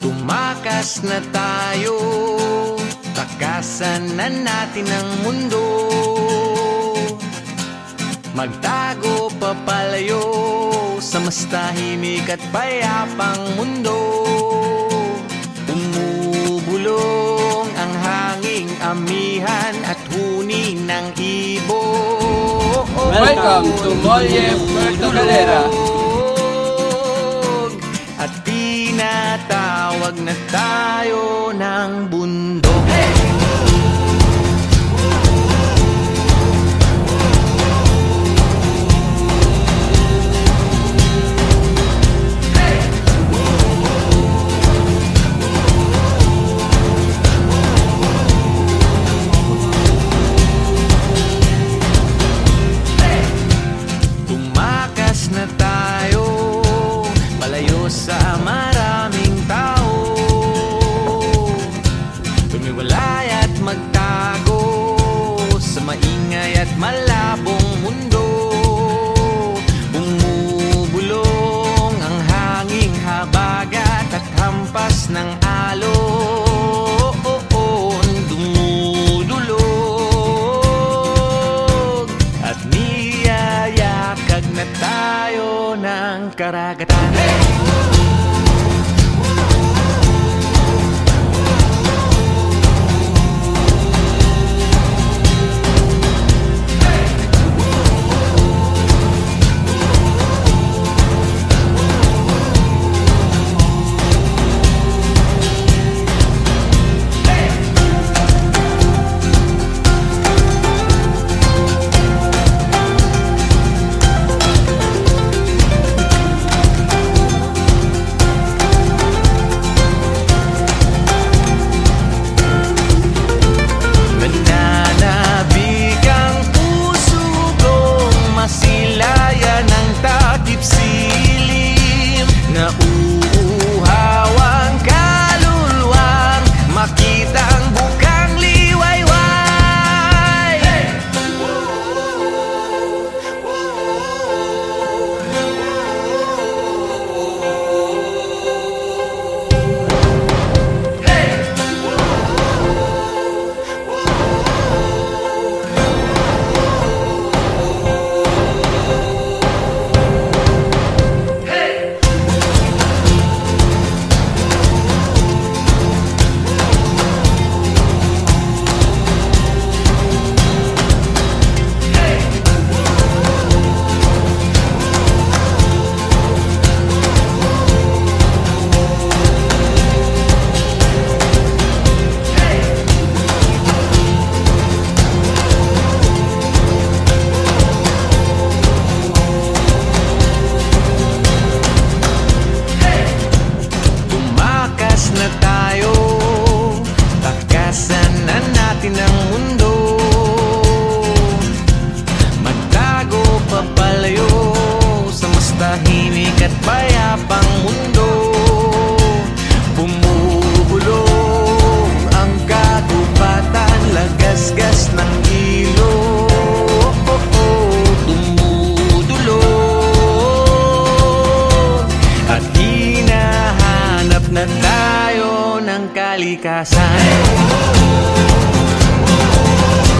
Tumakas na tayo, takasan na natin ang mundo. Magtago papalayo sa mas tahimik at payapang mundo. Umubulong ang hanging amihan at huni ng ibo. Welcome to Molye Puerto Galera. At tinatawag na tayo ng bundok. Tumakas na tayo, malayo sa maraming tao. Tumiwalay at magtago sa maingay at malabong mundo. Bumubulong ang hanging habagat at hampas ng alon. Dumudulog at niyayakag na tayo ng karagatan. Nananabik ang puso kong masilayan ng takip silim. Nauuhaw ang kaluluwang makita ang bukang liwayway. Tumakas na tayo, takasan na natin ang mundo. Magtago papalayo sa mas tahimik at payapang mundo. Bumubulong ang kagubatan, lagasgas ng ilog. Dumudulog at hinahanap na tayo ng kalikasan.